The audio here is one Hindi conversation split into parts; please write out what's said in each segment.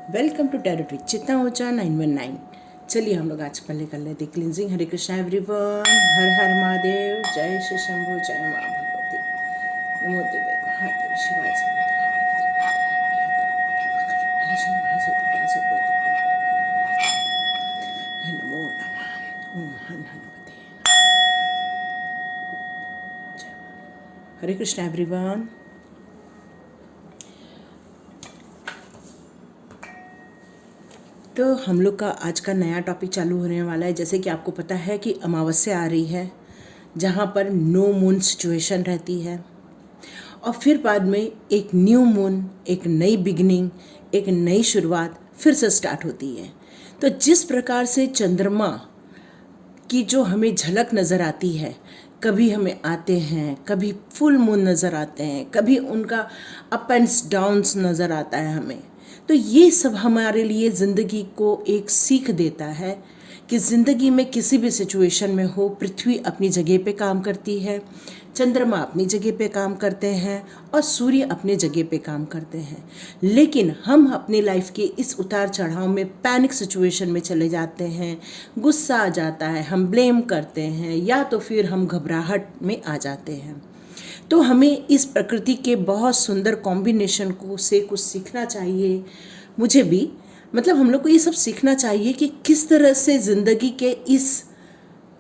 वेलकम टू टैरोट विद चित्ता ओझा 919। चलिए हम लोग आज पहले कर लेते क्लिनजिंग। हरे कृष्णा एवरीवन, हर हर महादेव, जय श्री शंभु, जय माँ भगवती, नमो देवे महादेव शिवाजी। नमो नमः। ओम हन हनुमते। हरे कृष्णा एवरीवन। तो हम लोग का आज का नया टॉपिक चालू होने वाला है। जैसे कि आपको पता है कि अमावस्या आ रही है, जहाँ पर नो मून सिचुएशन रहती है, और फिर बाद में एक न्यू मून, एक नई बिगनिंग, एक नई शुरुआत फिर से स्टार्ट होती है। तो जिस प्रकार से चंद्रमा की जो हमें झलक नज़र आती है, कभी हमें आते हैं, कभी फुल मून नज़र आते हैं, कभी उनका अप एंड डाउन्स नज़र आता है हमें। तो ये सब हमारे लिए ज़िंदगी को एक सीख देता है कि ज़िंदगी में किसी भी सिचुएशन में हो, पृथ्वी अपनी जगह पे काम करती है, चंद्रमा अपनी जगह पे काम करते हैं और सूर्य अपने जगह पे काम करते हैं। लेकिन हम अपनी लाइफ के इस उतार चढ़ाव में पैनिक सिचुएशन में चले जाते हैं, गुस्सा आ जाता है, हम ब्लेम करते हैं, या तो फिर हम घबराहट में आ जाते हैं। तो हमें इस प्रकृति के बहुत सुंदर कॉम्बिनेशन को से कुछ सीखना चाहिए। मुझे भी मतलब हम लोग को ये सब सीखना चाहिए कि किस तरह से ज़िंदगी के इस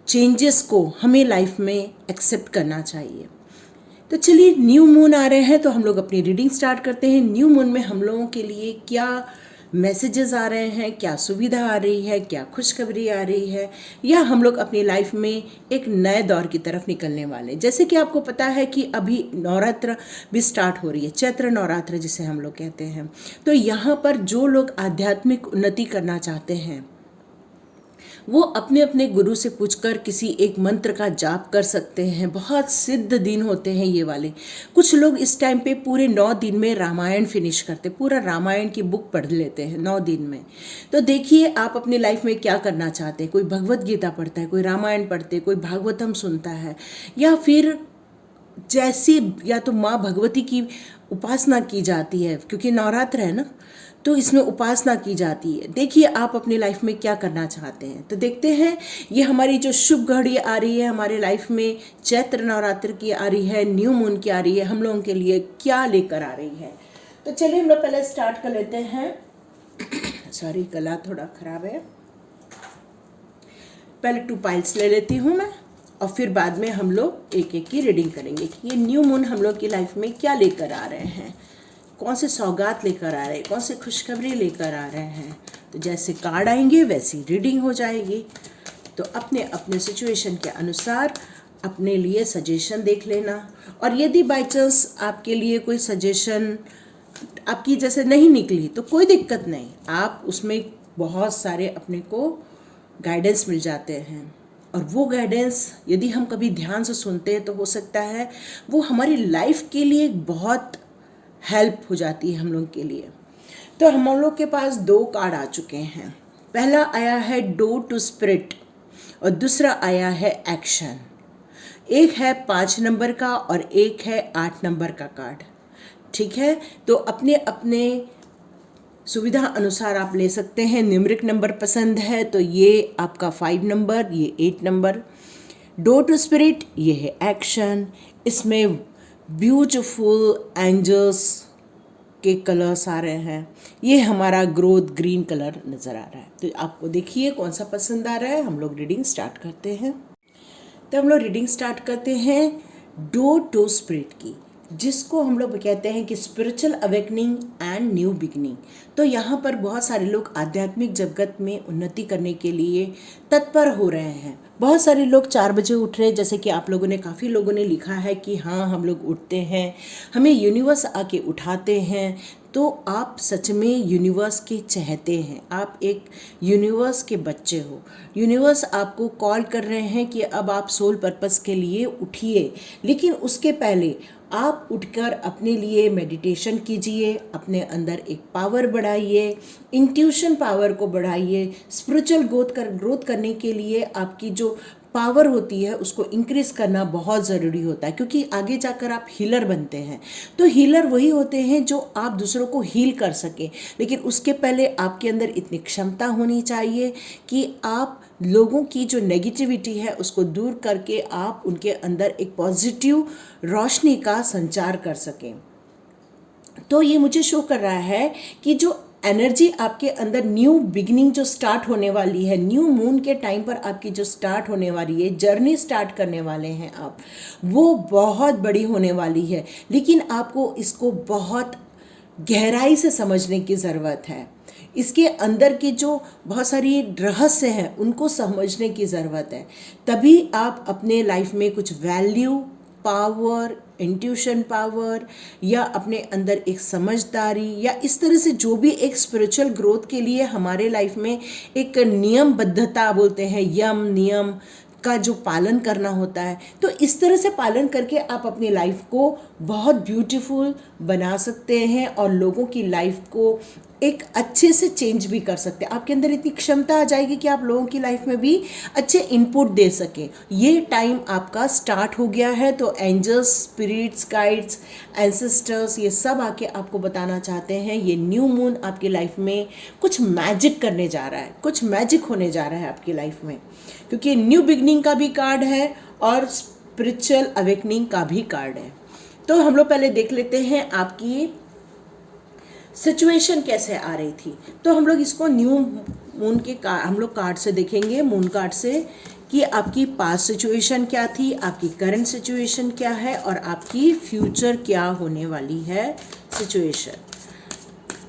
चेंजेस को हमें लाइफ में एक्सेप्ट करना चाहिए। तो चलिए, न्यू मून आ रहे हैं तो हम लोग अपनी रीडिंग स्टार्ट करते हैं। न्यू मून में हम लोगों के लिए क्या मैसेजेस आ रहे हैं, क्या सुविधा आ रही है, क्या खुशखबरी आ रही है, या हम लोग अपनी लाइफ में एक नए दौर की तरफ निकलने वाले हैं। जैसे कि आपको पता है कि अभी नवरात्र भी स्टार्ट हो रही है, चैत्र नवरात्र जिसे हम लोग कहते हैं। तो यहाँ पर जो लोग आध्यात्मिक उन्नति करना चाहते हैं, वो अपने अपने गुरु से पूछकर किसी एक मंत्र का जाप कर सकते हैं। बहुत सिद्ध दिन होते हैं ये वाले। कुछ लोग इस टाइम पे पूरे 9 दिन में रामायण फिनिश करते, पूरा रामायण की बुक पढ़ लेते हैं 9 दिन में। तो देखिए आप अपनी लाइफ में क्या करना चाहते हैं। कोई भगवत गीता पढ़ता है, कोई रामायण पढ़ते, कोई भागवतम सुनता है, या फिर जैसी या तो माँ भगवती की उपासना की जाती है, क्योंकि नवरात्र है ना, तो इसमें उपासना की जाती है। देखिए आप अपनी लाइफ में क्या करना चाहते हैं। तो देखते हैं, ये हमारी जो शुभ घड़ी आ रही है हमारे लाइफ में, चैत्र नवरात्र की आ रही है, न्यू मून की आ रही है, हम लोगों के लिए क्या लेकर आ रही है। तो चलिए हम लोग पहले स्टार्ट कर लेते हैं। सॉरी, गला थोड़ा खराब है। पहले 2 पाइल्स ले लेती हूँ मैं, और फिर बाद में हम लोग एक एक की रीडिंग करेंगे कि ये न्यू मून हम लोग की लाइफ में क्या लेकर आ रहे हैं, कौन से सौगात लेकर आ रहे हैं, कौन से खुशखबरी लेकर आ रहे हैं। तो जैसे कार्ड आएंगे वैसी रीडिंग हो जाएगी। तो अपने अपने सिचुएशन के अनुसार अपने लिए सजेशन देख लेना। और यदि बाई चांस आपके लिए कोई सजेशन आपकी जैसे नहीं निकली तो कोई दिक्कत नहीं, आप उसमें बहुत सारे अपने को गाइडेंस मिल जाते हैं। और वो गाइडेंस यदि हम कभी ध्यान से सुनते हैं तो हो सकता है वो हमारी लाइफ के लिए बहुत हेल्प हो जाती है हम लोग के लिए। तो हम लोग के पास 2 कार्ड आ चुके हैं। पहला आया है डोर टू स्पिरिट और दूसरा आया है एक्शन। एक है 5 नंबर का और एक है 8 नंबर का कार्ड। ठीक है, तो अपने अपने सुविधा अनुसार आप ले सकते हैं। न्यूमेरिक नंबर पसंद है तो ये आपका 5 नंबर, ये 8 नंबर। डोर टू स्पिरिट ये है एक्शन। इसमें ब्यूटीफुल एंजल्स के कलर्स आ रहे हैं। ये हमारा ग्रोथ ग्रीन कलर नज़र आ रहा है। तो आपको देखिए कौन सा पसंद आ रहा है। हम लोग रीडिंग स्टार्ट करते हैं। तो हम लोग रीडिंग स्टार्ट करते हैं डोर टू स्पिरिट की, जिसको हम लोग कहते हैं कि spiritual awakening and new beginning. तो यहाँ पर बहुत सारे लोग आध्यात्मिक जगत में उन्नति करने के लिए तत्पर हो रहे हैं। बहुत सारे लोग 4 बजे उठ रहे हैं, जैसे कि आप लोगों ने, काफ़ी लोगों ने लिखा है कि हाँ हम लोग उठते हैं, हमें यूनिवर्स आके उठाते हैं। तो आप सच में यूनिवर्स के चहेते हैं, आप एक यूनिवर्स के बच्चे हो। यूनिवर्स आपको कॉल कर रहे हैं कि अब आप सोल पर्पस के लिए उठिए। लेकिन उसके पहले आप उठकर अपने लिए मेडिटेशन कीजिए, अपने अंदर एक पावर बढ़ाइए, इंट्यूशन पावर को बढ़ाइए। स्पिरिचुअल ग्रोथ करने के लिए आपकी जो पावर होती है उसको इंक्रीज करना बहुत ज़रूरी होता है, क्योंकि आगे जाकर आप हीलर बनते हैं। तो हीलर वही होते हैं जो आप दूसरों को हील कर सकें, लेकिन उसके पहले आपके अंदर इतनी क्षमता होनी चाहिए कि आप लोगों की जो नेगेटिविटी है उसको दूर करके आप उनके अंदर एक पॉजिटिव रोशनी का संचार कर सकें। तो ये मुझे शो कर रहा है कि जो एनर्जी आपके अंदर न्यू बिगिनिंग जो स्टार्ट होने वाली है, न्यू मून के टाइम पर आपकी जो स्टार्ट होने वाली है, जर्नी स्टार्ट करने वाले हैं आप, वो बहुत बड़ी होने वाली है। लेकिन आपको इसको बहुत गहराई से समझने की ज़रूरत है। इसके अंदर के जो बहुत सारी रहस्य हैं उनको समझने की ज़रूरत है। तभी आप अपने लाइफ में कुछ वैल्यू, पावर, इंट्यूशन पावर, या अपने अंदर एक समझदारी, या इस तरह से जो भी एक स्पिरिचुअल ग्रोथ के लिए हमारे लाइफ में एक नियमबद्धता बोलते हैं, यम नियम का जो पालन करना होता है, तो इस तरह से पालन करके आप अपनी लाइफ को बहुत ब्यूटीफुल बना सकते हैं और लोगों की लाइफ को एक अच्छे से चेंज भी कर सकते हैं। आपके अंदर इतनी क्षमता आ जाएगी कि आप लोगों की लाइफ में भी अच्छे इनपुट दे सकें। ये टाइम आपका स्टार्ट हो गया है। तो एंजल्स, स्पिरिट्स, गाइड्स, एंसेस्टर्स, ये सब आके आपको बताना चाहते हैं ये न्यू मून आपकी लाइफ में कुछ मैजिक करने जा रहा है, कुछ मैजिक होने जा रहा है आपकी लाइफ में, क्योंकि न्यू बिगनिंग का भी कार्ड है और स्पिरिचुअल अवेकनिंग का भी कार्ड है। तो हम लोग पहले देख लेते हैं आपकी सिचुएशन कैसे आ रही थी। तो हम लोग इसको न्यू मून के हम लोग कार्ड से देखेंगे, मून कार्ड से, कि आपकी पास्ट सिचुएशन क्या थी, आपकी करंट सिचुएशन क्या है और आपकी फ्यूचर क्या होने वाली है सिचुएशन।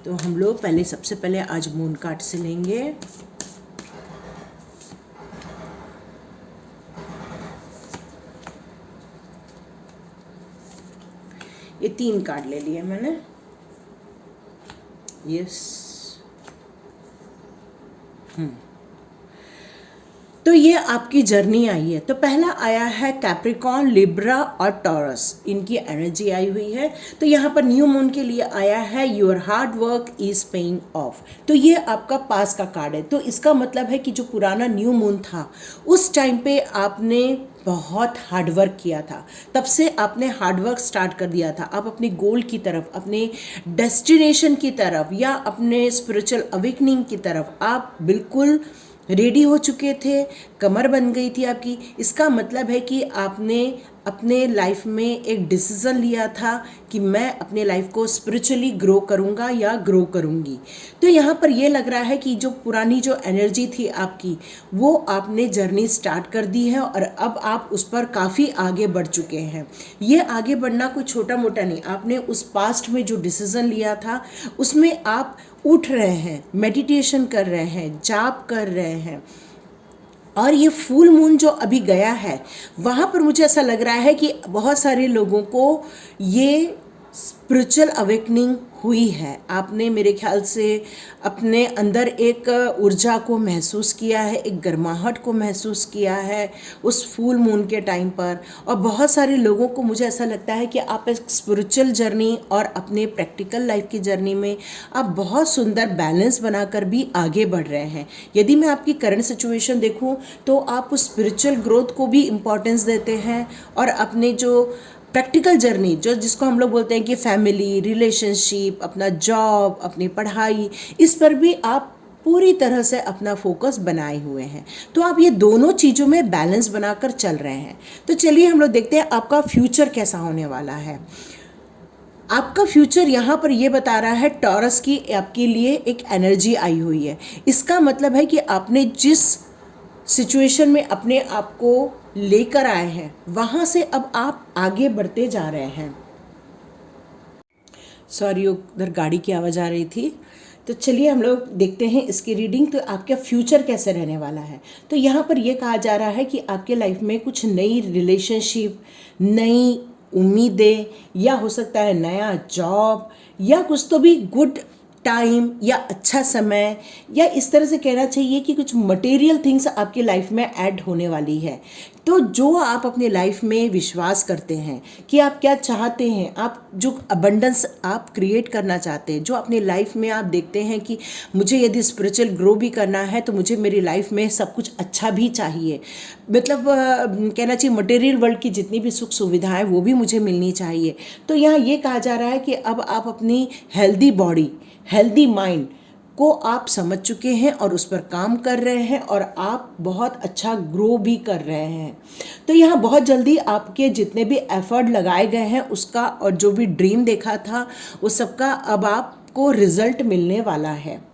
तो हम लोग पहले सबसे पहले आज मून कार्ड से लेंगे। ये 3 कार्ड ले लिए मैंने। यस। तो ये आपकी जर्नी आई है। तो पहला आया है कैप्रिकॉर्न, लिब्रा और टॉरस, इनकी एनर्जी आई हुई है। तो यहाँ पर न्यू मून के लिए आया है your hard work is paying off. तो ये आपका पास का कार्ड है। तो इसका मतलब है कि जो पुराना न्यू मून था उस टाइम पे आपने बहुत हार्ड वर्क किया था, तब से आपने हार्ड वर्क स्टार्ट कर दिया था। आप अपने गोल की तरफ, अपने डेस्टिनेशन की तरफ, या अपने स्पिरिचुअल अवेकनिंग की तरफ आप बिल्कुल रेडी हो चुके थे, कमर बन गई थी आपकी। इसका मतलब है कि आपने अपने लाइफ में एक डिसीज़न लिया था कि मैं अपने लाइफ को स्पिरिचुअली ग्रो करूँगा या ग्रो करूँगी। तो यहाँ पर ये लग रहा है कि जो पुरानी जो एनर्जी थी आपकी, वो आपने जर्नी स्टार्ट कर दी है और अब आप उस पर काफ़ी आगे बढ़ चुके हैं। ये आगे बढ़ना कोई छोटा मोटा नहीं, आपने उस पास्ट में जो डिसीज़न लिया था उसमें आप उठ रहे हैं, मेडिटेशन कर रहे हैं, जाप कर रहे हैं। और ये फुल मून जो अभी गया है वहाँ पर मुझे ऐसा लग रहा है कि बहुत सारे लोगों को ये स्पिरिचुअल अवेकनिंग हुई है। आपने मेरे ख्याल से अपने अंदर एक ऊर्जा को महसूस किया है, एक गर्माहट को महसूस किया है उस फुल मून के टाइम पर। और बहुत सारे लोगों को मुझे ऐसा लगता है कि आप एक स्पिरिचुअल जर्नी और अपने प्रैक्टिकल लाइफ की जर्नी में आप बहुत सुंदर बैलेंस बनाकर भी आगे बढ़ रहे हैं। यदि मैं आपकी करंट सिचुएशन देखूं तो आप उस स्पिरिचुअल ग्रोथ को भी इम्पोर्टेंस देते हैं और अपने जो प्रैक्टिकल जर्नी, जो जिसको हम लोग बोलते हैं कि फैमिली, रिलेशनशिप, अपना जॉब, अपनी पढ़ाई, इस पर भी आप पूरी तरह से अपना फोकस बनाए हुए हैं। तो आप ये दोनों चीज़ों में बैलेंस बनाकर चल रहे हैं। तो चलिए हम लोग देखते हैं आपका फ्यूचर कैसा होने वाला है। आपका फ्यूचर यहाँ पर ये बता रहा है टॉरस की आपके लिए एक एनर्जी आई हुई है। इसका मतलब है कि आपने जिस सिचुएशन में अपने आप को लेकर आए हैं वहाँ से अब आप आगे बढ़ते जा रहे हैं। सॉरी, उधर गाड़ी की आवाज़ आ रही थी। तो चलिए हम लोग देखते हैं इसकी रीडिंग। तो आपका फ्यूचर कैसे रहने वाला है। तो यहाँ पर यह कहा जा रहा है कि आपके लाइफ में कुछ नई रिलेशनशिप, नई उम्मीदें, या हो सकता है नया जॉब, या कुछ तो भी गुड टाइम या अच्छा समय, या इस तरह से कहना चाहिए कि कुछ मटेरियल थिंग्स आपकी लाइफ में ऐड होने वाली है। तो जो आप अपनी लाइफ में विश्वास करते हैं कि आप क्या चाहते हैं, आप जो अबंडेंस आप क्रिएट करना चाहते हैं, जो अपनी लाइफ में आप देखते हैं कि मुझे यदि स्पिरिचुअल ग्रो भी करना है तो मुझे मेरी लाइफ में सब कुछ अच्छा भी चाहिए, मतलब कहना चाहिए मटेरियल वर्ल्ड की जितनी भी सुख सुविधाएं वो भी मुझे मिलनी चाहिए। तो यहाँ ये कहा जा रहा है कि अब आप अपनी हेल्दी बॉडी, हेल्दी माइंड को आप समझ चुके हैं और उस पर काम कर रहे हैं और आप बहुत अच्छा ग्रो भी कर रहे हैं। तो यहाँ बहुत जल्दी आपके जितने भी एफर्ट लगाए गए हैं उसका और जो भी ड्रीम देखा था वो सबका अब आपको रिजल्ट मिलने वाला है।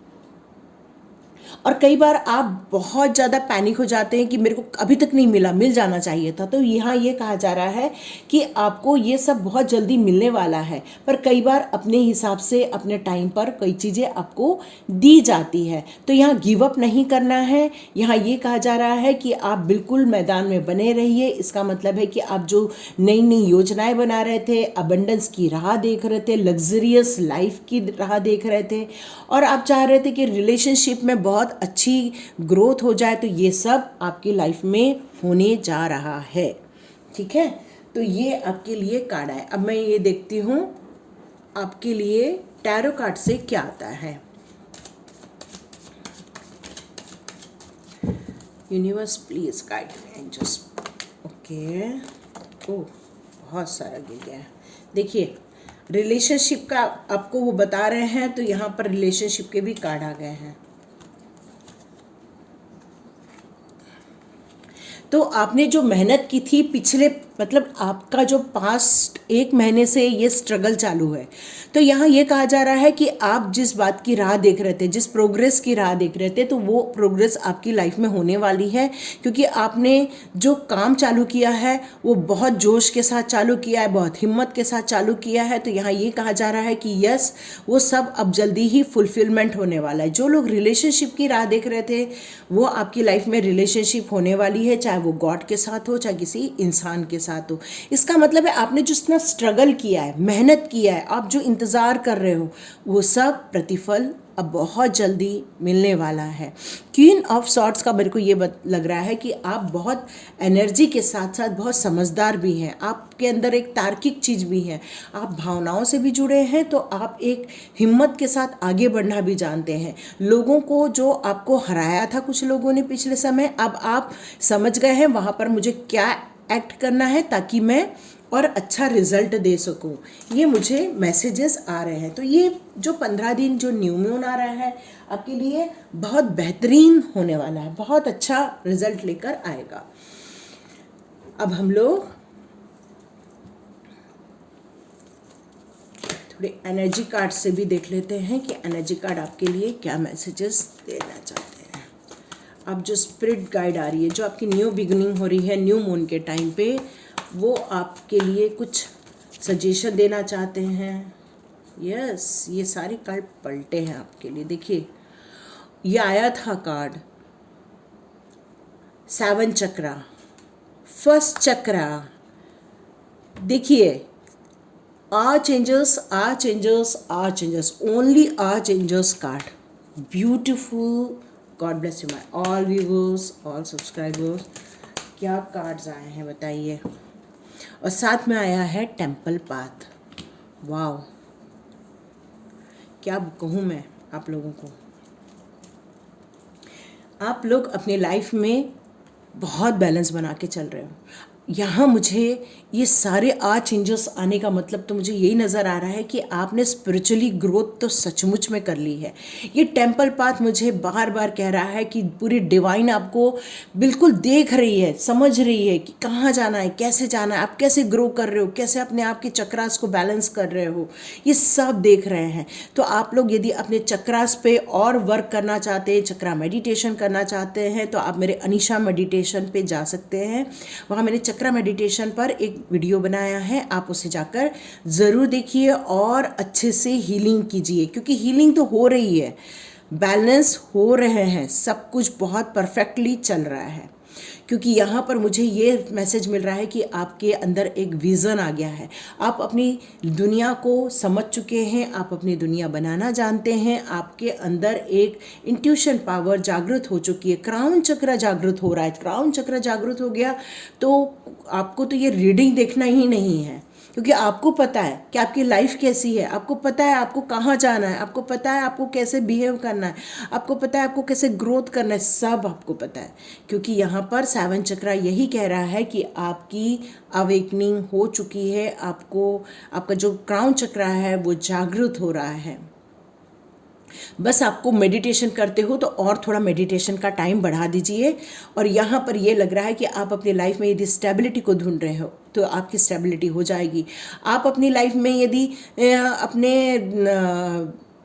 और कई बार आप बहुत ज़्यादा पैनिक हो जाते हैं कि मेरे को अभी तक नहीं मिला, मिल जाना चाहिए था। तो यहाँ ये कहा जा रहा है कि आपको ये सब बहुत जल्दी मिलने वाला है, पर कई बार अपने हिसाब से अपने टाइम पर कई चीज़ें आपको दी जाती है। तो यहाँ गिव अप नहीं करना है। यहाँ ये कहा जा रहा है कि आप बिल्कुल मैदान में बने रहिए। इसका मतलब है कि आप जो नई नई योजनाएं बना रहे थे, अबंडेंस की राह देख रहे थे, लग्जरियस लाइफ की राह देख रहे थे और आप चाह रहे थे कि रिलेशनशिप में बहुत अच्छी ग्रोथ हो जाए, तो ये सब आपकी लाइफ में होने जा रहा है। ठीक है, तो ये आपके लिए कार्ड है। अब मैं ये देखती हूँ आपके लिए टैरो कार्ड से क्या आता है। Universe please guide me angels. Okay, oh बहुत सारा गिर गया है। देखिए रिलेशनशिप का आपको वो बता रहे हैं, तो यहाँ पर रिलेशनशिप के भी कार्ड आ गए हैं। तो आपने जो मेहनत की थी पिछले, मतलब आपका जो पास्ट 1 महीने से ये स्ट्रगल चालू है, तो यहाँ ये कहा जा रहा है कि आप जिस बात की राह देख रहे थे, जिस प्रोग्रेस की राह देख रहे थे, तो वो प्रोग्रेस आपकी लाइफ में होने वाली है, क्योंकि आपने जो काम चालू किया है वो बहुत जोश के साथ चालू किया है, बहुत हिम्मत के साथ चालू किया है। तो यहाँ ये कहा जा रहा है कि यस, वो सब अब जल्दी ही फुलफिलमेंट होने वाला है। जो लोग रिलेशनशिप की राह देख रहे थे वो आपकी लाइफ में रिलेशनशिप होने वाली है, चाहे वो गॉड के साथ हो, चाहे किसी इंसान के साथ हो। इसका मतलब है आपने जो इतना स्ट्रगल किया है, मेहनत किया है, आप जो इंतज़ार कर रहे हो, वो सब प्रतिफल अब बहुत जल्दी मिलने वाला है। क्वीन ऑफ सॉर्ड्स का मेरे को ये लग रहा है कि आप बहुत एनर्जी के साथ साथ बहुत समझदार भी हैं। आपके अंदर एक तार्किक चीज़ भी है, आप भावनाओं से भी जुड़े हैं, तो आप एक हिम्मत के साथ आगे बढ़ना भी जानते हैं। लोगों को जो आपको हराया था कुछ लोगों ने पिछले समय, अब आप समझ गए हैं वहाँ पर मुझे क्या एक्ट करना है ताकि मैं और अच्छा रिजल्ट दे सकूं। ये मुझे मैसेजेस आ रहे हैं। तो ये जो 15 दिन जो न्यू मून आ रहा है आपके लिए बहुत बेहतरीन होने वाला है, बहुत अच्छा रिजल्ट लेकर आएगा। अब हम लोग थोड़े एनर्जी कार्ड से भी देख लेते हैं कि एनर्जी कार्ड आपके लिए क्या मैसेजेस देना चाहते हैं। अब जो स्पिरिट गाइड आ रही है, जो आपकी न्यू बिगिनिंग हो रही है न्यू मून के टाइम पे, वो आपके लिए कुछ सजेशन देना चाहते हैं। यस, ये सारे कार्ड पलटे हैं आपके लिए। देखिए ये आया था कार्ड 7 चक्रा, फर्स्ट चक्रा। देखिए arch angels, arch angels, arch angels, only arch angels card. Beautiful, God bless you my all viewers, all subscribers. क्या कार्ड्स आए हैं बताइए। और साथ में आया है टेम्पल पाथ। वाव, क्या कहूँ मैं आप लोगों को। आप लोग अपने लाइफ में बहुत बैलेंस बना के चल रहे हो। यहाँ मुझे ये सारे आर्च एंजल्स आने का मतलब तो मुझे यही नज़र आ रहा है कि आपने स्पिरिचुअली ग्रोथ तो सचमुच में कर ली है। ये टेम्पल पाथ मुझे बार बार कह रहा है कि पूरी डिवाइन आपको बिल्कुल देख रही है, समझ रही है कि कहाँ जाना है, कैसे जाना है, आप कैसे ग्रो कर रहे हो, कैसे अपने आप के चक्रास को बैलेंस कर रहे हो, ये सब देख रहे हैं। तो आप लोग यदि अपने चक्रास पे और वर्क करना चाहते हैं, चक्रा मेडिटेशन करना चाहते हैं, तो आप मेरे अनीशा मेडिटेशन पे जा सकते हैं। वहाँ मैंने चक्रा मेडिटेशन पर एक वीडियो बनाया है, आप उसे जाकर ज़रूर देखिए और अच्छे से हीलिंग कीजिए, क्योंकि हीलिंग तो हो रही है, बैलेंस हो रहे हैं, सब कुछ बहुत परफेक्टली चल रहा है। क्योंकि यहाँ पर मुझे ये मैसेज मिल रहा है कि आपके अंदर एक विज़न आ गया है। आप अपनी दुनिया को समझ चुके हैं, आप अपनी दुनिया बनाना जानते हैं, आपके अंदर एक इंट्यूशन पावर जागृत हो चुकी है, क्राउन चक्र जागृत हो रहा है। क्राउन चक्र जागृत हो गया तो आपको तो ये रीडिंग देखना ही नहीं है, क्योंकि आपको पता है कि आपकी लाइफ कैसी है, आपको पता है आपको कहाँ जाना है, आपको पता है आपको कैसे बिहेव करना है, आपको पता है आपको कैसे ग्रोथ करना है, सब आपको पता है। क्योंकि यहाँ पर 7 चक्रा यही कह रहा है कि आपकी अवेकनिंग हो चुकी है, आपका जो क्राउन चक्रा है वो जागृत हो रहा है। बस आपको मेडिटेशन करते हो तो और थोड़ा मेडिटेशन का टाइम बढ़ा दीजिए। और यहाँ पर ये लग रहा है कि आप अपनी लाइफ में यदि स्टेबिलिटी को ढूंढ रहे हो तो आपकी स्टेबिलिटी हो जाएगी। आप अपनी लाइफ में यदि अपने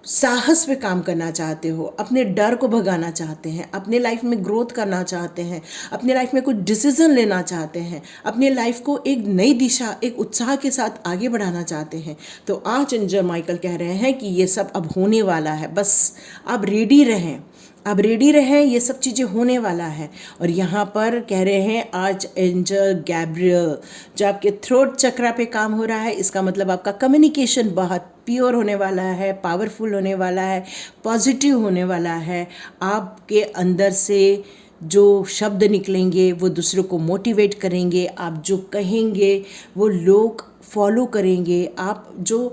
साहस पे काम करना चाहते हो, अपने डर को भगाना चाहते हैं, अपने लाइफ में ग्रोथ करना चाहते हैं, अपने लाइफ में कुछ डिसीजन लेना चाहते हैं, अपने लाइफ को एक नई दिशा, एक उत्साह के साथ आगे बढ़ाना चाहते हैं, तो आर्चएंजल माइकल कह रहे हैं कि ये सब अब होने वाला है। बस आप रेडी रहें, आप रेडी रहें, ये सब चीज़ें होने वाला है। और यहाँ पर कह रहे हैं आर्चएंजल गैब्रियल, जो आपके थ्रोट चक्रा पे काम हो रहा है, इसका मतलब आपका कम्युनिकेशन बहुत प्योर होने वाला है, पावरफुल होने वाला है, पॉजिटिव होने वाला है। आपके अंदर से जो शब्द निकलेंगे वो दूसरों को मोटिवेट करेंगे, आप जो कहेंगे वो लोग फॉलो करेंगे, आप जो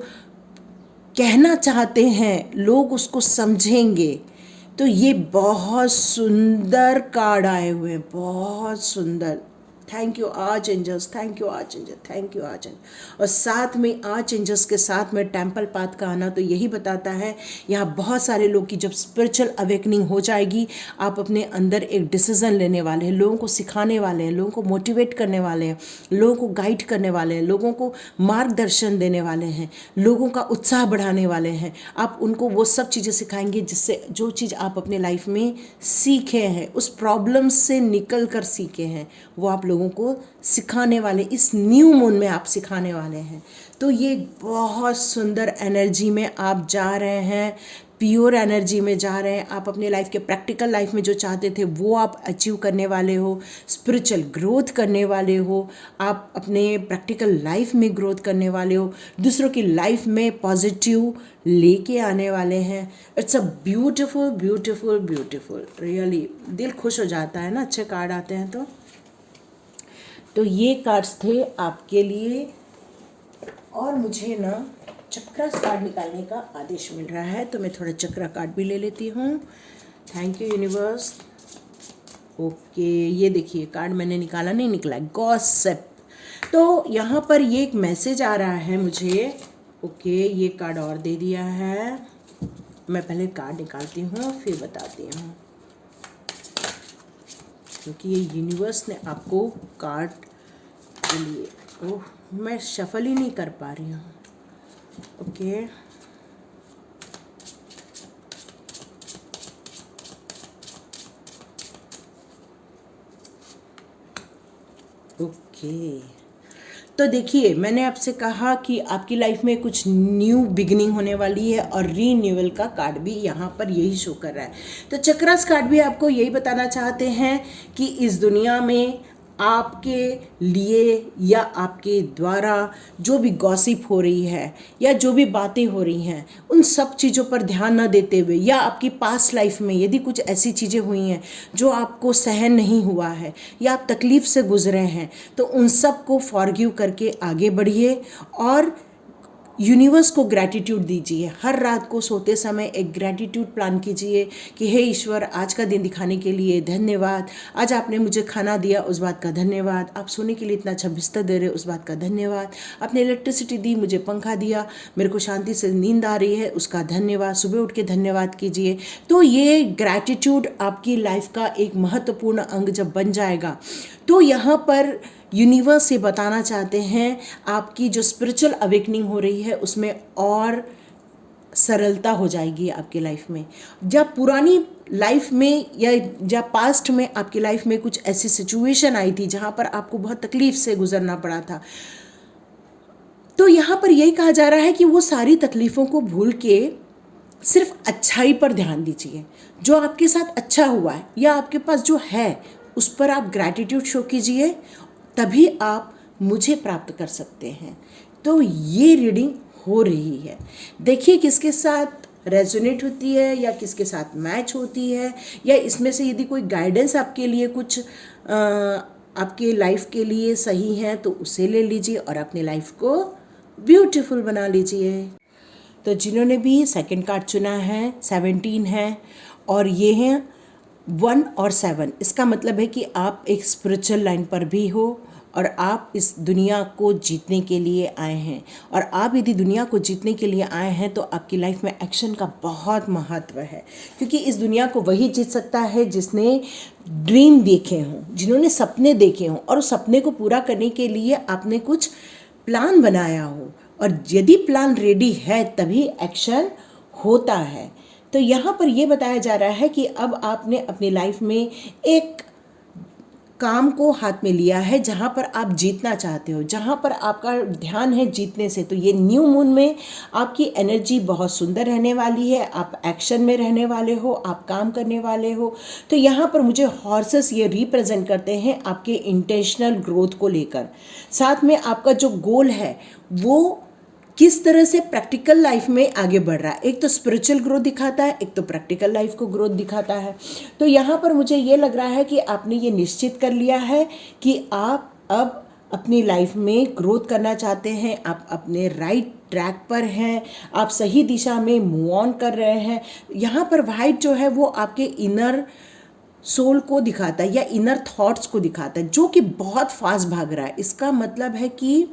कहना चाहते हैं लोग उसको समझेंगे। तो ये बहुत सुंदर कार्ड आए हुए हैं, बहुत सुंदर। Thank you arch angels, thank you arch angel, thank you arch angel. और साथ में आर्च एंजल्स के साथ में टेम्पल पाथ का आना तो यही बताता है यहाँ बहुत सारे लोग की जब स्पिरिचुअल अवेकनिंग हो जाएगी, आप अपने अंदर एक डिसीजन लेने वाले हैं, लोगों को सिखाने वाले हैं, लोगों को मोटिवेट करने वाले हैं, लोगों को गाइड करने वाले हैं, लोगों को मार्गदर्शन देने वाले हैं, लोगों का उत्साह बढ़ाने वाले हैं। आप उनको वो सब चीज़ें सिखाएंगे जिससे जो चीज़ आप अपने लाइफ में सीखे हैं, उस प्रॉब्लम से निकल कर सीखे हैं, वो आप लोगों को सिखाने वाले, इस न्यू मून में आप सिखाने वाले हैं। तो ये बहुत सुंदर एनर्जी में आप जा रहे हैं, प्योर एनर्जी में जा रहे हैं। आप अपने लाइफ के प्रैक्टिकल लाइफ में जो चाहते थे वो आप अचीव करने वाले हो, स्पिरिचुअल ग्रोथ करने वाले हो, आप अपने प्रैक्टिकल लाइफ में ग्रोथ करने वाले हो, दूसरों की लाइफ में पॉजिटिव लेके आने वाले हैं। It's a beautiful beautiful beautiful, really दिल खुश हो जाता है ना अच्छे कार्ड आते हैं तो ये कार्ड्स थे आपके लिए। और मुझे ना चक्रा कार्ड निकालने का आदेश मिल रहा है तो मैं थोड़ा चक्रा कार्ड भी ले लेती हूँ। Thank you universe. ओके, ये देखिए कार्ड मैंने निकाला नहीं निकला, गॉसिप। तो यहाँ पर ये एक मैसेज आ रहा है मुझे। ओके, ये कार्ड और दे दिया है। मैं पहले कार्ड निकालती हूँ फिर बताती हूँ, क्योंकि ये यूनिवर्स ने आपको कार्ड के लिए, ओह मैं शफल ही नहीं कर पा रही हूँ। ओके, ओके, तो देखिए मैंने आपसे कहा कि आपकी लाइफ में कुछ न्यू बिगिनिंग होने वाली है और रीन्यूअल का कार्ड भी यहाँ पर यही शो कर रहा है। तो चक्रास कार्ड भी आपको यही बताना चाहते हैं कि इस दुनिया में आपके लिए या आपके द्वारा जो भी गॉसिप हो रही है या जो भी बातें हो रही हैं, उन सब चीज़ों पर ध्यान न देते हुए, या आपकी पास्ट लाइफ में यदि कुछ ऐसी चीज़ें हुई हैं जो आपको सहन नहीं हुआ है या आप तकलीफ़ से गुजरे हैं, तो उन सब को फॉरगिव करके आगे बढ़िए और यूनिवर्स को ग्रैटिट्यूड दीजिए। हर रात को सोते समय एक ग्रैटिट्यूड प्लान कीजिए कि हे ईश्वर, आज का दिन दिखाने के लिए धन्यवाद, आज आपने मुझे खाना दिया उस बात का धन्यवाद, आप सोने के लिए इतना अच्छा बिस्तर दे रहे उस बात का धन्यवाद, आपने इलेक्ट्रिसिटी दी, मुझे पंखा दिया, मेरे को शांति से नींद आ रही है उसका धन्यवाद। सुबह उठ के धन्यवाद कीजिए। तो ये ग्रैटिट्यूड आपकी लाइफ का एक महत्वपूर्ण अंग जब बन जाएगा तो यहाँ पर यूनिवर्स से बताना चाहते हैं आपकी जो स्पिरिचुअल अवेकनिंग हो रही है उसमें और सरलता हो जाएगी आपकी लाइफ में। जब पुरानी लाइफ में या जब पास्ट में आपकी लाइफ में कुछ ऐसी सिचुएशन आई थी जहाँ पर आपको बहुत तकलीफ से गुजरना पड़ा था, तो यहाँ पर यही कहा जा रहा है कि वो सारी तकलीफ़ों को भूल के सिर्फ अच्छाई पर ध्यान दीजिए। जो आपके साथ अच्छा हुआ है या आपके पास जो है उस पर आप ग्रैटिट्यूड शो कीजिए, तभी आप मुझे प्राप्त कर सकते हैं। तो ये रीडिंग हो रही है, देखिए किसके साथ रेजोनेट होती है या किसके साथ मैच होती है, या इसमें से यदि कोई गाइडेंस आपके लिए कुछ आपके लाइफ के लिए सही है तो उसे ले लीजिए और अपनी लाइफ को ब्यूटीफुल बना लीजिए। तो जिन्होंने भी सेकंड कार्ड चुना है 17 है, और ये हैं 1 और 7, इसका मतलब है कि आप एक स्पिरिचुअल लाइन पर भी हो और आप इस दुनिया को जीतने के लिए आए हैं। और आप यदि दुनिया को जीतने के लिए आए हैं तो आपकी लाइफ में एक्शन का बहुत महत्व है, क्योंकि इस दुनिया को वही जीत सकता है जिसने ड्रीम देखे हों, जिन्होंने सपने देखे हों, और उस सपने को पूरा करने के लिए आपने कुछ प्लान बनाया हो, और यदि प्लान रेडी है तभी एक्शन होता है। तो यहाँ पर ये बताया जा रहा है कि अब आपने अपनी लाइफ में एक काम को हाथ में लिया है जहाँ पर आप जीतना चाहते हो, जहाँ पर आपका ध्यान है जीतने से। तो ये न्यू मून में आपकी एनर्जी बहुत सुंदर रहने वाली है, आप एक्शन में रहने वाले हो, आप काम करने वाले हो। तो यहाँ पर मुझे हॉर्सेस ये रिप्रेजेंट करते हैं आपके इंटेंशनल ग्रोथ को लेकर। साथ में आपका जो गोल है वो किस तरह से प्रैक्टिकल लाइफ में आगे बढ़ रहा है। एक तो स्पिरिचुअल ग्रोथ दिखाता है, एक तो प्रैक्टिकल लाइफ को ग्रोथ दिखाता है। तो यहाँ पर मुझे ये लग रहा है कि आपने ये निश्चित कर लिया है कि आप अब अपनी लाइफ में ग्रोथ करना चाहते हैं, आप अपने राइट ट्रैक पर हैं, आप सही दिशा में मूव ऑन कर रहे हैं। यहाँ पर वाइट जो है वो आपके इनर सोल को दिखाता है या इनर थॉट्स को दिखाता है, जो कि बहुत फास्ट भाग रहा है। इसका मतलब है कि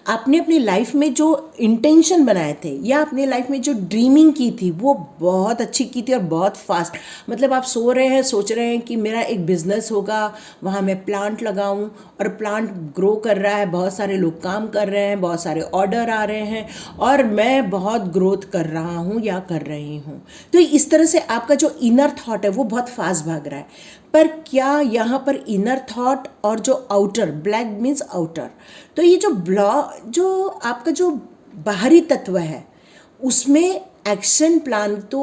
आपने अपनी लाइफ में जो इंटेंशन बनाए थे या अपनी लाइफ में जो ड्रीमिंग की थी वो बहुत अच्छी की थी और बहुत फास्ट। मतलब आप सो रहे हैं, सोच रहे हैं कि मेरा एक बिजनेस होगा, वहाँ मैं प्लांट लगाऊं, और प्लांट ग्रो कर रहा है, बहुत सारे लोग काम कर रहे हैं, बहुत सारे ऑर्डर आ रहे हैं और मैं बहुत ग्रोथ कर रहा हूँ या कर रही हूँ। तो इस तरह से आपका जो इनर थॉट है वो बहुत फास्ट भाग रहा है। पर क्या यहाँ पर इनर थॉट और जो आउटर, ब्लैक मीन्स आउटर, तो ये जो आपका जो बाहरी तत्व है उसमें एक्शन प्लान तो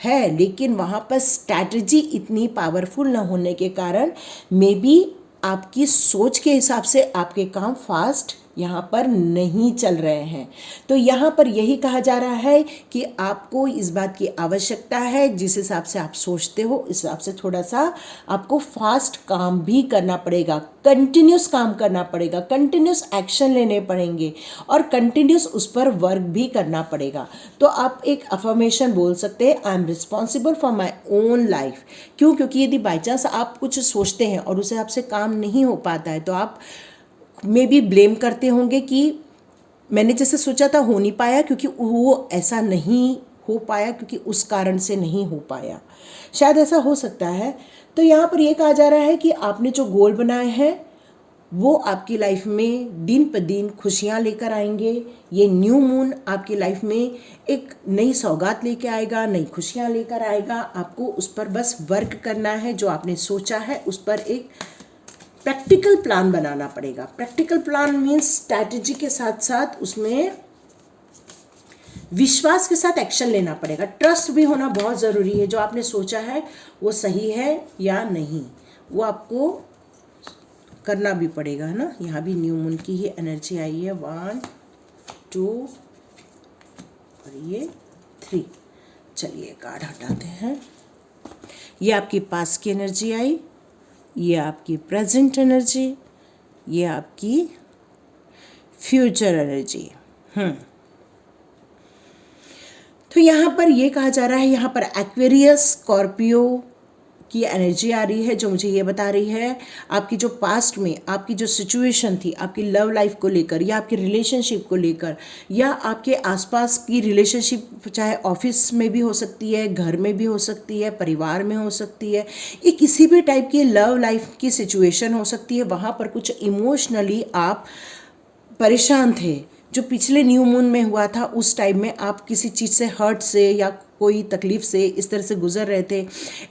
है, लेकिन वहाँ पर स्ट्रैटेजी इतनी पावरफुल न होने के कारण मे बी आपकी सोच के हिसाब से आपके काम फास्ट यहाँ पर नहीं चल रहे हैं। तो यहाँ पर यही कहा जा रहा है कि आपको इस बात की आवश्यकता है, जिस हिसाब से आप सोचते हो इस हिसाब से थोड़ा सा आपको फास्ट काम भी करना पड़ेगा, कंटिन्यूस काम करना पड़ेगा, कंटिन्यूस एक्शन लेने पड़ेंगे और कंटिन्यूस उस पर वर्क भी करना पड़ेगा। तो आप एक अफर्मेशन बोल सकते हैं, I am responsible for my own life. क्यों? क्योंकि यदि बाई चांस आप कुछ सोचते हैं और उस हिसाब से काम नहीं हो पाता है तो आप मे बी ब्लेम करते होंगे कि मैंने जैसे सोचा था हो नहीं पाया, क्योंकि वो ऐसा नहीं हो पाया, क्योंकि उस कारण से नहीं हो पाया, शायद ऐसा हो सकता है। तो यहाँ पर ये कहा जा रहा है कि आपने जो गोल बनाए हैं वो आपकी लाइफ में दिन पर दिन खुशियाँ लेकर आएंगे। ये न्यू मून आपकी लाइफ में एक नई सौगात लेके आएगा, नई खुशियाँ लेकर आएगा। आपको उस पर बस वर्क करना है, जो आपने सोचा है उस पर एक प्रैक्टिकल प्लान बनाना पड़ेगा। प्रैक्टिकल प्लान मीन्स स्ट्रैटेजी के साथ साथ उसमें विश्वास के साथ एक्शन लेना पड़ेगा। ट्रस्ट भी होना बहुत ज़रूरी है, जो आपने सोचा है वो सही है या नहीं वो आपको करना भी पड़ेगा, है ना। यहाँ भी न्यू मून की ही एनर्जी आई है, 1 2 और ये 3। चलिए कार्ड हटाते हैं। ये आपकी पास की एनर्जी आई, ये आपकी प्रेजेंट एनर्जी, ये आपकी फ्यूचर एनर्जी। तो यहाँ पर ये कहा जा रहा है, यहाँ पर एक्वेरियस स्कॉर्पियो की एनर्जी आ रही है, जो मुझे ये बता रही है आपकी जो पास्ट में आपकी जो सिचुएशन थी आपकी लव लाइफ को लेकर या आपकी रिलेशनशिप को लेकर या आपके आसपास की रिलेशनशिप, चाहे ऑफिस में भी हो सकती है, घर में भी हो सकती है, परिवार में हो सकती है, ये किसी भी टाइप की लव लाइफ की सिचुएशन हो सकती है। वहाँ पर कुछ इमोशनली आप परेशान थे, जो पिछले न्यू मून में हुआ था उस टाइम में आप किसी चीज़ से हर्ट से या कोई तकलीफ से इस तरह से गुजर रहे थे,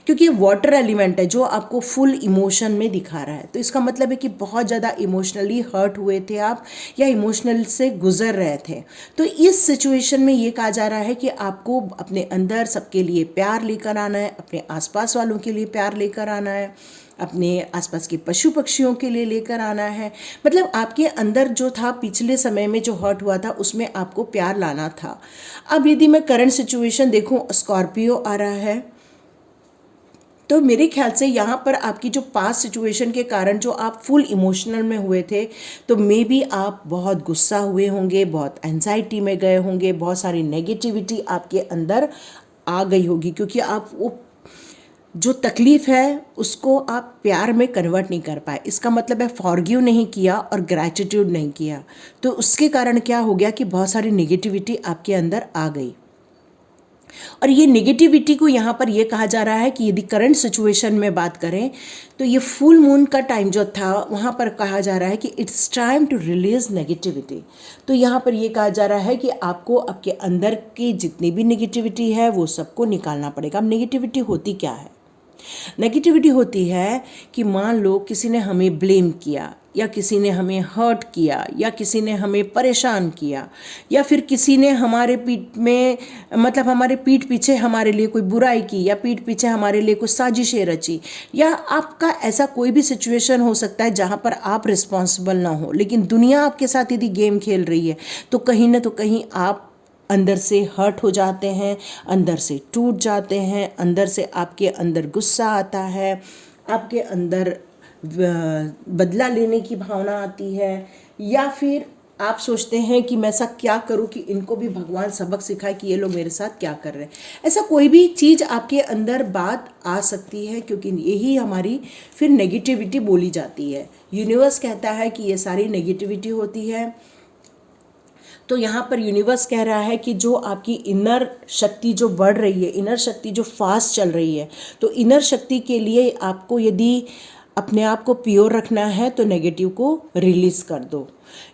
क्योंकि ये वाटर एलिमेंट है जो आपको फुल इमोशन में दिखा रहा है। तो इसका मतलब है कि बहुत ज़्यादा इमोशनली हर्ट हुए थे आप, या इमोशनल से गुजर रहे थे। तो इस सिचुएशन में ये कहा जा रहा है कि आपको अपने अंदर सबके लिए प्यार लेकर आना है, अपने आसपास वालों के लिए प्यार लेकर आना है, अपने आसपास के पशु पक्षियों के लिए लेकर आना है। मतलब आपके अंदर जो था पिछले समय में जो हर्ट हुआ था उसमें आपको प्यार लाना था। अब यदि मैं करंट सिचुएशन देखूं, स्कॉर्पियो आ रहा है, तो मेरे ख्याल से यहाँ पर आपकी जो पास्ट सिचुएशन के कारण जो आप फुल इमोशनल में हुए थे, तो मे बी आप बहुत गुस्सा हुए होंगे, बहुत एंजाइटी में गए होंगे, बहुत सारी नेगेटिविटी आपके अंदर आ गई होगी, क्योंकि आप वो जो तकलीफ़ है उसको आप प्यार में कन्वर्ट नहीं कर पाए। इसका मतलब है फॉरगिव नहीं किया और ग्रैटिट्यूड नहीं किया। तो उसके कारण क्या हो गया कि बहुत सारी नेगेटिविटी आपके अंदर आ गई। और ये नेगेटिविटी को यहाँ पर ये कहा जा रहा है कि यदि करंट सिचुएशन में बात करें तो ये फुल मून का टाइम जो था वहाँ पर कहा जा रहा है कि it's time to release negativity. तो यहाँ पर ये कहा जा रहा है कि आपको आपके अंदर की जितनी भी नेगेटिविटी है वो सबको निकालना पड़ेगा। अब नेगेटिविटी होती क्या है? नेगेटिविटी होती है कि मान लो किसी ने हमें ब्लेम किया, या किसी ने हमें हर्ट किया, या किसी ने हमें परेशान किया, या फिर किसी ने हमारे पीठ में मतलब हमारे पीठ पीछे हमारे लिए कोई बुराई की, या पीठ पीछे हमारे लिए कुछ साजिशें रची, या आपका ऐसा कोई भी सिचुएशन हो सकता है जहाँ पर आप रिस्पॉन्सिबल ना हो, लेकिन दुनिया आपके साथ यदि गेम खेल रही है तो कहीं ना तो कहीं आप अंदर से हर्ट हो जाते हैं, अंदर से टूट जाते हैं, अंदर से आपके अंदर गुस्सा आता है, आपके अंदर बदला लेने की भावना आती है, या फिर आप सोचते हैं कि मैं ऐसा क्या करूं कि इनको भी भगवान सबक सिखाए कि ये लोग मेरे साथ क्या कर रहे हैं। ऐसा कोई भी चीज़ आपके अंदर बात आ सकती है, क्योंकि यही हमारी फिर नेगेटिविटी बोली जाती है। यूनिवर्स कहता है कि ये सारी नेगेटिविटी होती है। तो यहाँ पर यूनिवर्स कह रहा है कि जो आपकी इनर शक्ति जो बढ़ रही है, इनर शक्ति जो फास्ट चल रही है, तो इनर शक्ति के लिए आपको यदि अपने आप को प्योर रखना है तो नेगेटिव को रिलीज कर दो।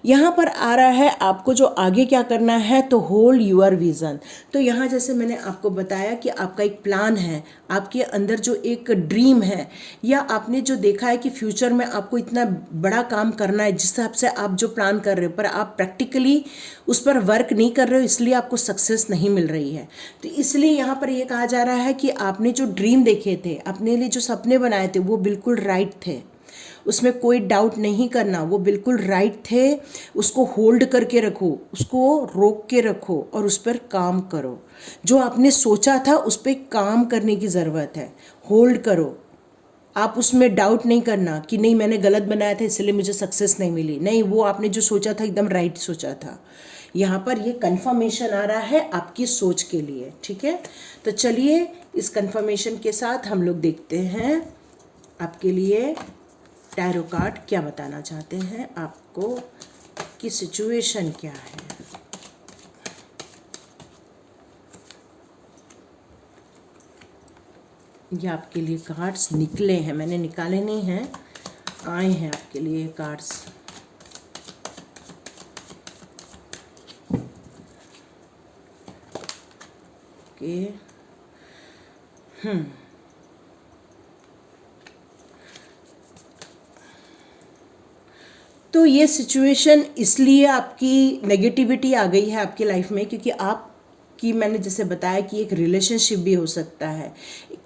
यहाँ पर आ रहा है आपको जो आगे क्या करना है, तो होल्ड यूर विज़न। तो यहाँ जैसे मैंने आपको बताया कि आपका एक प्लान है, आपके अंदर जो एक ड्रीम है, या आपने जो देखा है कि फ्यूचर में आपको इतना बड़ा काम करना है जिस हिसाब से आप जो प्लान कर रहे हो, पर आप प्रैक्टिकली उस पर वर्क नहीं कर रहे हो, इसलिए आपको सक्सेस नहीं मिल रही है। तो इसलिए यहाँ पर ये कहा जा रहा है कि आपने जो ड्रीम देखे थे, अपने लिए जो सपने बनाए थे, वो बिल्कुल राइट थे, उसमें कोई डाउट नहीं करना, वो बिल्कुल राइट थे। उसको होल्ड करके रखो, उसको रोक के रखो और उस पर काम करो। जो आपने सोचा था उस पर काम करने की ज़रूरत है, होल्ड करो। आप उसमें डाउट नहीं करना कि नहीं मैंने गलत बनाया था इसलिए मुझे सक्सेस नहीं मिली। नहीं, वो आपने जो सोचा था एकदम राइट सोचा था। यहाँ पर ये कंफर्मेशन आ रहा है आपकी सोच के लिए। ठीक है, तो चलिए इस कंफर्मेशन के साथ हम लोग देखते हैं आपके लिए टैरो कार्ड क्या बताना चाहते हैं आपको कि सिचुएशन क्या है। ये आपके लिए कार्ड्स निकले हैं, मैंने निकाले नहीं हैं, आए हैं आपके लिए कार्ड्स। ओके, तो ये सिचुएशन इसलिए आपकी नेगेटिविटी आ गई है आपकी लाइफ में क्योंकि आपकी, मैंने जैसे बताया कि एक रिलेशनशिप भी हो सकता है,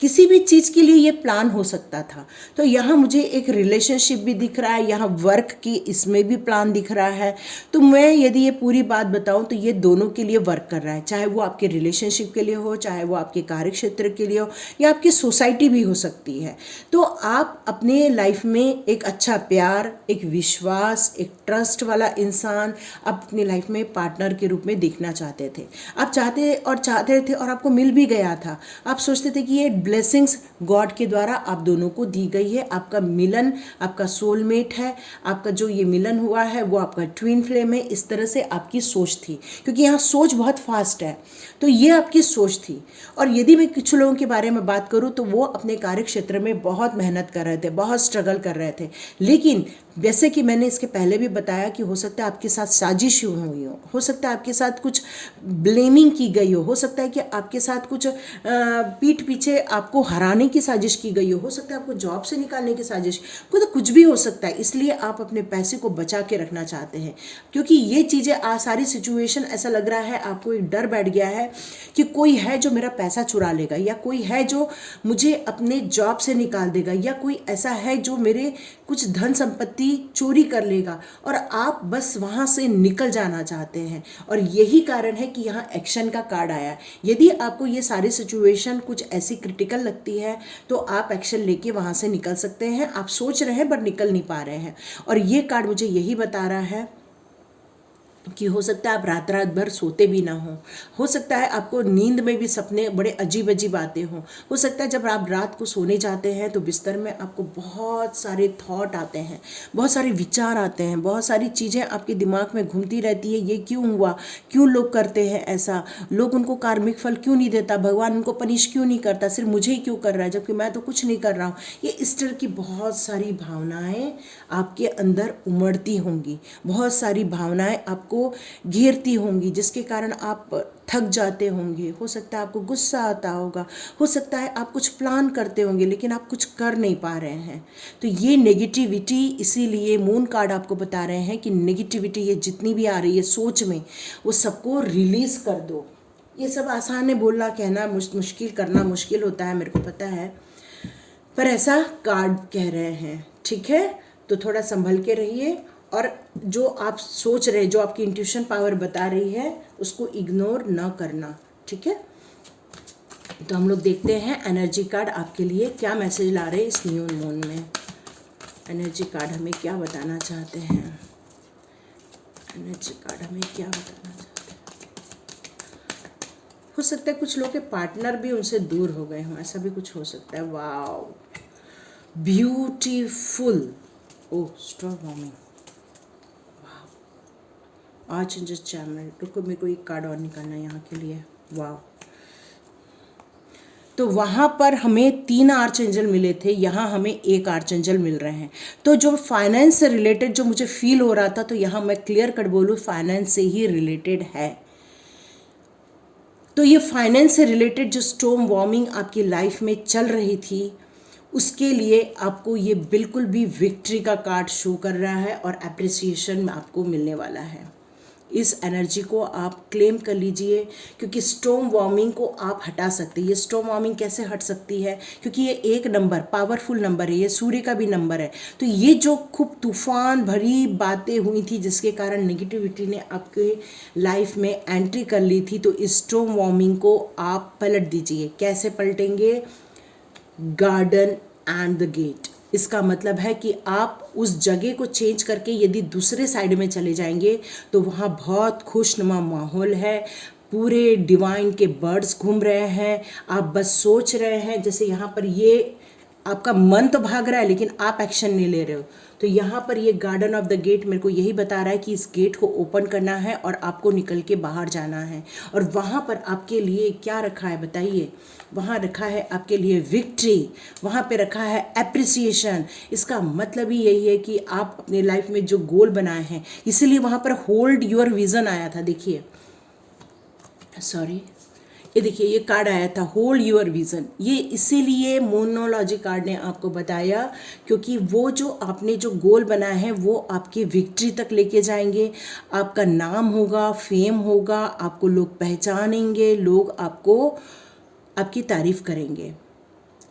किसी भी चीज़ के लिए ये प्लान हो सकता था। तो यहाँ मुझे एक रिलेशनशिप भी दिख रहा है, यहाँ वर्क की इसमें भी प्लान दिख रहा है। तो मैं यदि ये पूरी बात बताऊँ तो ये दोनों के लिए वर्क कर रहा है, चाहे वो आपके रिलेशनशिप के लिए हो, चाहे वो आपके कार्य क्षेत्र के लिए हो, या आपकी सोसाइटी भी हो सकती है। तो आप अपने लाइफ में एक अच्छा प्यार, एक विश्वास, एक ट्रस्ट वाला इंसान आप अपनी लाइफ में पार्टनर के रूप में देखना चाहते थे। आप चाहते थे और आपको मिल भी गया था। आप सोचते थे कि ये ब्लेसिंग्स गॉड के द्वारा आप दोनों को दी गई है, आपका मिलन आपका सोलमेट है, आपका जो ये मिलन हुआ है वो आपका ट्विन फ्लेम है। इस तरह से आपकी सोच थी, क्योंकि यहाँ सोच बहुत फास्ट है, तो ये आपकी सोच थी। और यदि मैं कुछ लोगों के बारे में बात करूँ तो वो अपने कार्य क्षेत्र में बहुत मेहनत कर रहे थे, बहुत स्ट्रगल कर रहे थे, लेकिन जैसे कि मैंने इसके पहले भी बताया कि हो सकता है आपके साथ साजिश हुई हो सकता है आपके साथ कुछ ब्लेमिंग की गई हो सकता है कि आपके साथ कुछ पीठ पीछे आपको हराने की साजिश की गई हो सकता है आपको जॉब से निकालने की साजिश, तो कुछ भी हो सकता है। इसलिए आप अपने पैसे को बचा के रखना चाहते हैं, क्योंकि ये चीज़ें सारी सिचुएशन ऐसा लग रहा है आपको एक डर बैठ गया है कि कोई है जो मेरा पैसा चुरा लेगा, या कोई है जो मुझे अपने जॉब से निकाल देगा, या कोई ऐसा है जो मेरे कुछ धन संपत्ति चोरी कर लेगा, और आप बस वहाँ से निकल जाना चाहते हैं। और यही कारण है कि यहाँ एक्शन का कार्ड आया। यदि आपको ये सारी सिचुएशन कुछ ऐसी क्रिटिकल लगती है तो आप एक्शन लेके वहाँ से निकल सकते हैं। आप सोच रहे हैं बट निकल नहीं पा रहे हैं, और ये कार्ड मुझे यही बता रहा है कि हो सकता है आप रात रात भर सोते भी ना हो सकता है आपको नींद में भी सपने बड़े अजीब अजीब आते हों, हो सकता है जब आप रात को सोने जाते हैं तो बिस्तर में आपको बहुत सारे थॉट आते हैं, बहुत सारे विचार आते हैं, बहुत सारी चीज़ें आपके दिमाग में घूमती रहती है। ये क्यों हुआ, क्यों लोग करते हैं ऐसा, लोग उनको कार्मिक फल क्यों नहीं देता, भगवान उनको पनिश क्यों नहीं करता, सिर्फ मुझे ही क्यों कर रहा है जबकि मैं तो कुछ नहीं कर रहा हूँ। ये इस तरह की बहुत सारी भावनाएं आपके अंदर उमड़ती होंगी, बहुत सारी भावनाएं आपको घेरती होंगी, जिसके कारण आप थक जाते होंगे। हो सकता है आपको गुस्सा आता होगा, हो सकता है आप कुछ प्लान करते होंगे लेकिन आप कुछ कर नहीं पा रहे हैं। तो ये नेगेटिविटी, इसीलिए मून कार्ड आपको बता रहे हैं कि नेगेटिविटी ये जितनी भी आ रही है सोच में, वो सबको रिलीज कर दो। ये सब आसान है, बोलना कहना मुश्किल, करना मुश्किल होता है, मेरे को पता है, पर ऐसा कार्ड कह रहे हैं। ठीक है, तो थोड़ा संभल के रहिए, और जो आप सोच रहे, जो आपकी इंट्यूशन पावर बता रही है उसको इग्नोर ना करना। ठीक है, तो हम लोग देखते हैं एनर्जी कार्ड आपके लिए क्या मैसेज ला रहे हैं इस न्यू मून में। एनर्जी कार्ड हमें क्या बताना चाहते हैं, एनर्जी कार्ड हमें क्या बताना चाहते हैं। हो सकता है कुछ लोग के पार्टनर भी उनसे दूर हो गए हों, ऐसा भी कुछ हो सकता है। वाओ, ब्यूटीफुल, ओह स्टॉप मॉर्निंग, आर्चएंजल चैनल। रुको, मेरे को एक कार्ड और निकालना है यहाँ के लिए। वाह, तो वहाँ पर हमें 3 आर्चएंजल मिले थे, यहाँ हमें 1 आर्चएंजल मिल रहे हैं। तो जो फाइनेंस से रिलेटेड जो मुझे फील हो रहा था, तो यहाँ मैं क्लियर कट बोलूँ फाइनेंस से ही रिलेटेड है। तो ये फाइनेंस से रिलेटेड जो स्टॉर्म वॉर्मिंग आपकी लाइफ में चल रही थी, उसके लिए आपको ये बिल्कुल भी विक्ट्री का कार्ड शो कर रहा है, और अप्रिसिएशन आपको मिलने वाला है। इस एनर्जी को आप क्लेम कर लीजिए, क्योंकि स्टॉर्म वार्मिंग को आप हटा सकते हैं। ये स्टॉर्म वार्मिंग कैसे हट सकती है, क्योंकि ये एक नंबर पावरफुल नंबर है, ये सूर्य का भी नंबर है। तो ये जो खूब तूफान भरी बातें हुई थी जिसके कारण नेगेटिविटी ने आपके लाइफ में एंट्री कर ली थी, तो इस स्टॉर्म वार्मिंग को आप पलट दीजिए। कैसे पलटेंगे? Garden and the gate. इसका मतलब है कि आप उस जगह को चेंज करके यदि दूसरे साइड में चले जाएंगे तो वहाँ बहुत खुशनुमा माहौल है, पूरे डिवाइन के बर्ड्स घूम रहे हैं, आप बस सोच रहे हैं। जैसे यहाँ पर ये आपका मन तो भाग रहा है लेकिन आप एक्शन नहीं ले रहे हो। तो यहाँ पर ये गार्डन ऑफ द गेट मेरे को यही बता रहा है कि इस गेट को ओपन करना है और आपको निकल के बाहर जाना है। और वहाँ पर आपके लिए क्या रखा है बताइए? वहाँ रखा है आपके लिए विक्ट्री, वहाँ पे रखा है एप्रिसिएशन। इसका मतलब ही यही है कि आप अपने लाइफ में जो गोल बनाए हैं, इसीलिए वहाँ पर होल्ड योर विजन आया था। देखिए, सॉरी, ये देखिए ये कार्ड आया था होल्ड योर विजन। ये इसीलिए मोनोलॉजी कार्ड ने आपको बताया, क्योंकि वो जो आपने जो गोल बनाया है वो आपकी विक्ट्री तक लेके जाएंगे। आपका नाम होगा, फेम होगा, आपको लोग पहचानेंगे, लोग आपको आपकी तारीफ करेंगे।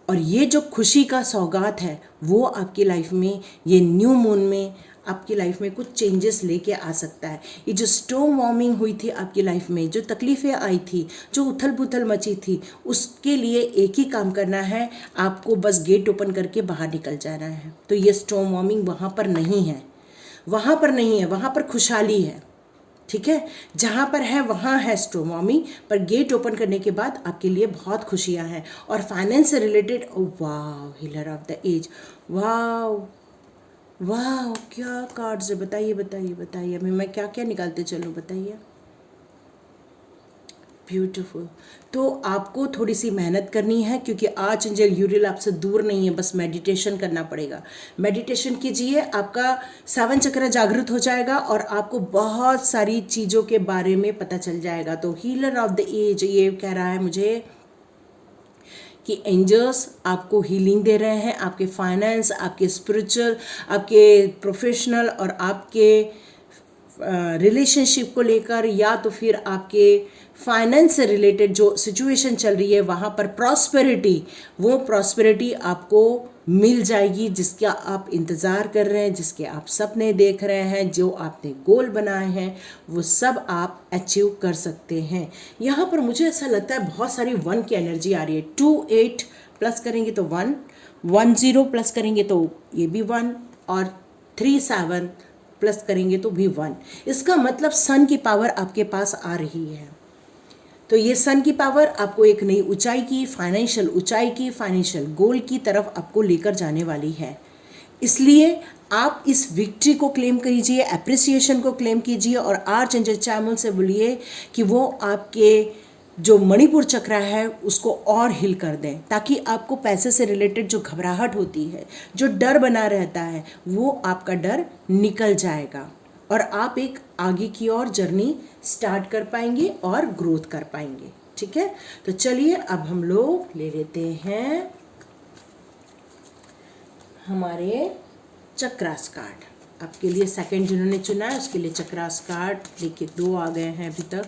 और ये जो खुशी का सौगात है वो आपकी लाइफ में ये न्यू मून में आपकी लाइफ में कुछ चेंजेस लेके आ सकता है। ये जो स्टॉर्म वार्मिंग हुई थी आपकी लाइफ में, जो तकलीफ़ें आई थी, जो उथल पुथल मची थी, उसके लिए एक ही काम करना है, आपको बस गेट ओपन करके बाहर निकल जाना है। तो ये स्टॉर्म वार्मिंग वहाँ पर नहीं है, वहाँ पर नहीं है, वहाँ पर खुशहाली है। ठीक है, जहाँ पर है वहाँ है स्टॉर्म वार्मिंग, पर गेट ओपन करने के बाद आपके लिए बहुत खुशियाँ हैं। और फाइनेंस से रिलेटेड, वाह, हीलर ऑफ द एज, वाह वाह, क्या कार्ड्स है, बताइए बताइए बताइए। अभी मैं क्या क्या निकालते चलूँ, बताइए। ब्यूटीफुल। तो आपको थोड़ी सी मेहनत करनी है, क्योंकि आर्चएंजल यूरियल आपसे दूर नहीं है, बस मेडिटेशन करना पड़ेगा। मेडिटेशन कीजिए, आपका 7 चक्र जागृत हो जाएगा और आपको बहुत सारी चीज़ों के बारे में पता चल जाएगा। तो हीलर ऑफ द एज ये कह रहा है मुझे कि एंजल्स आपको हीलिंग दे रहे हैं, आपके फाइनेंस, आपके स्पिरिचुअल, आपके प्रोफेशनल और आपके रिलेशनशिप को लेकर, या तो फिर आपके फाइनेंस से रिलेटेड जो सिचुएशन चल रही है वहाँ पर प्रॉस्पेरिटी, वो प्रॉस्पेरिटी आपको मिल जाएगी जिसका आप इंतज़ार कर रहे हैं, जिसके आप सपने देख रहे हैं, जो आपने गोल बनाए हैं वो सब आप अचीव कर सकते हैं। यहाँ पर मुझे ऐसा लगता है बहुत सारी 1 की एनर्जी आ रही है। 2 8 प्लस करेंगे तो 1, 1 0 प्लस करेंगे तो ये भी 1, और 3 7 प्लस करेंगे तो भी 1। इसका मतलब सन की पावर आपके पास आ रही है। तो ये सन की पावर आपको एक नई ऊंचाई की, फाइनेंशियल ऊंचाई की, फाइनेंशियल गोल की तरफ आपको लेकर जाने वाली है। इसलिए आप इस विक्ट्री को क्लेम कीजिए, एप्रिसिएशन को क्लेम कीजिए और आर्चएंजल चैमुल से बोलिए कि वो आपके जो मणिपुर चक्र है उसको और हिल कर दें, ताकि आपको पैसे से रिलेटेड जो घबराहट होती है, जो डर बना रहता है, वो आपका डर निकल जाएगा और आप एक आगे की ओर जर्नी स्टार्ट कर पाएंगे और ग्रोथ कर पाएंगे। ठीक है, तो चलिए अब हम लोग ले लेते हैं हमारे चक्रास कार्ड। आपके लिए सेकंड जिन्होंने चुना है उसके लिए चक्रास कार्ड। देखिए 2 आ गए हैं अभी तक।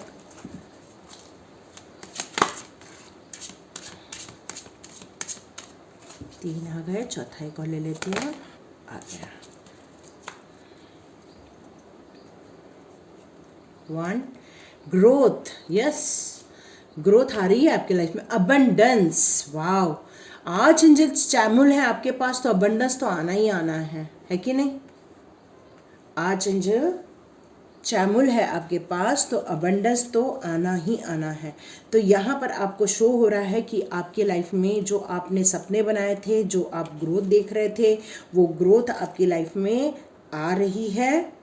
तीन आ गए, चौथा एक और ले लेते हैं। आ गया 1 ग्रोथ। यस, ग्रोथ आ रही है आपके लाइफ में। अबंडेंस, वाव, आर्चएंजल चैमुल है आपके पास तो अबंडेंस तो आना ही आना है कि नहीं? आर्चएंजल चैमुल है आपके पास तो अबंडेंस तो आना ही आना है। तो यहाँ पर आपको शो हो रहा है कि आपके लाइफ में जो आपने सपने बनाए थे, जो आप ग्रोथ देख रहे थे, वो ग्रोथ आपकी लाइफ में आ रही है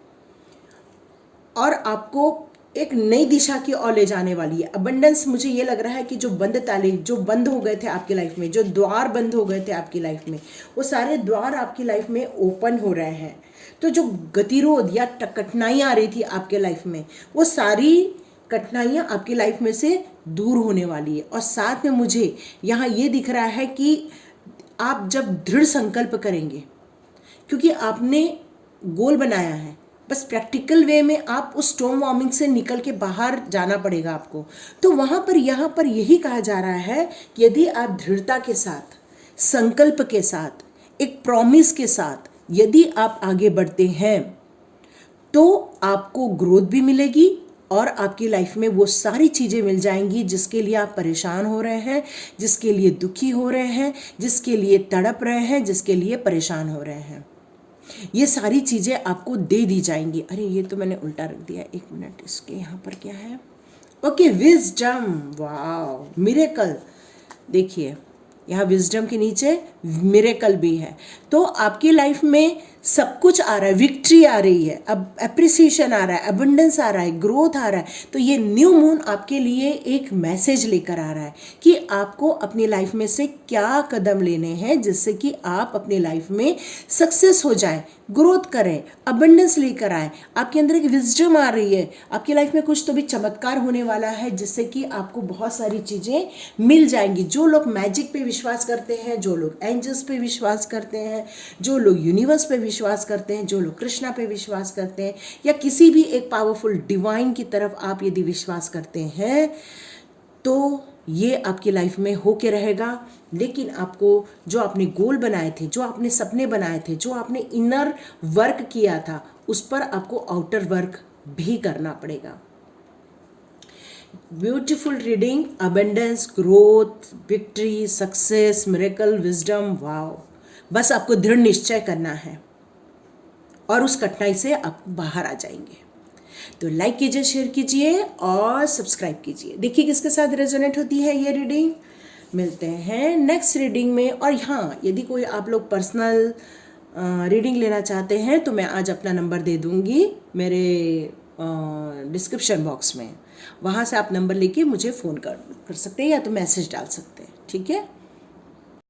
और आपको एक नई दिशा की ओर ले जाने वाली है। अबंडेंस, मुझे ये लग रहा है कि जो बंद ताले जो बंद हो गए थे आपकी लाइफ में, जो द्वार बंद हो गए थे आपकी लाइफ में, वो सारे द्वार आपकी लाइफ में ओपन हो रहे हैं। तो जो गतिरोध या कठिनाइयाँ आ रही थी आपके लाइफ में, वो सारी कठिनाइयाँ आपकी लाइफ में से दूर होने वाली है। और साथ में मुझे यहाँ ये दिख रहा है कि आप जब दृढ़ संकल्प करेंगे, क्योंकि आपने गोल बनाया है, बस प्रैक्टिकल वे में आप उस स्टॉर्म वार्मिंग से निकल के बाहर जाना पड़ेगा आपको। तो वहाँ पर यहाँ पर यही कहा जा रहा है कि यदि आप दृढ़ता के साथ, संकल्प के साथ, एक प्रॉमिस के साथ यदि आप आगे बढ़ते हैं तो आपको ग्रोथ भी मिलेगी और आपकी लाइफ में वो सारी चीज़ें मिल जाएंगी जिसके लिए आप परेशान हो रहे हैं, जिसके लिए दुखी हो रहे हैं, जिसके लिए तड़प रहे हैं, जिसके लिए परेशान हो रहे हैं। ये सारी चीज़ें आपको दे दी जाएंगी। अरे ये तो मैंने उल्टा रख दिया, 1 मिनट, इसके यहाँ पर क्या है? Okay, wisdom, wow, miracle. देखिए यहाँ विजडम के नीचे मिरेकल भी है। तो आपकी लाइफ में सब कुछ आ रहा है, विक्ट्री आ रही है, अब एप्रिसिएशन आ रहा है, अबंडेंस आ रहा है, ग्रोथ आ रहा है। तो ये न्यू मून आपके लिए एक मैसेज लेकर आ रहा है कि आपको अपनी लाइफ में से क्या कदम लेने हैं जिससे कि आप अपनी लाइफ में सक्सेस हो जाए, ग्रोथ करें, अबंडेंस लेकर आए। आपके अंदर एक विजडम आ रही है, आपकी लाइफ में कुछ तो भी चमत्कार होने वाला है जिससे कि आपको बहुत सारी चीज़ें मिल जाएंगी। जो लोग मैजिक पे विश्वास करते हैं, जो लोग एंजल्स पे विश्वास करते हैं, जो लोग यूनिवर्स पे विश्वास करते हैं, जो लोग कृष्णा पे विश्वास करते हैं, या किसी भी एक पावरफुल डिवाइन की तरफ आप यदि विश्वास करते हैं तो ये आपकी लाइफ में होके रहेगा। लेकिन आपको जो आपने गोल बनाए थे, जो आपने सपने बनाए थे, जो आपने इनर वर्क किया था, उस पर आपको आउटर वर्क भी करना पड़ेगा। Beautiful reading, abundance, growth, victory, success, miracle, wisdom, wow. बस आपको दृढ़ निश्चय करना है और उस कठिनाई से आप बाहर आ जाएंगे। तो लाइक कीजिए, शेयर कीजिए और सब्सक्राइब कीजिए। देखिए किसके साथ रेजोनेट होती है ये रीडिंग। मिलते हैं नेक्स्ट रीडिंग में। और हाँ, यदि कोई आप लोग पर्सनल रीडिंग लेना चाहते हैं तो मैं आज अपना नंबर दे दूँगी मेरे डिस्क्रिप्शन बॉक्स में, वहाँ से आप नंबर लेके मुझे फ़ोन कर सकते हैं या तो मैसेज डाल सकते हैं, ठीक है।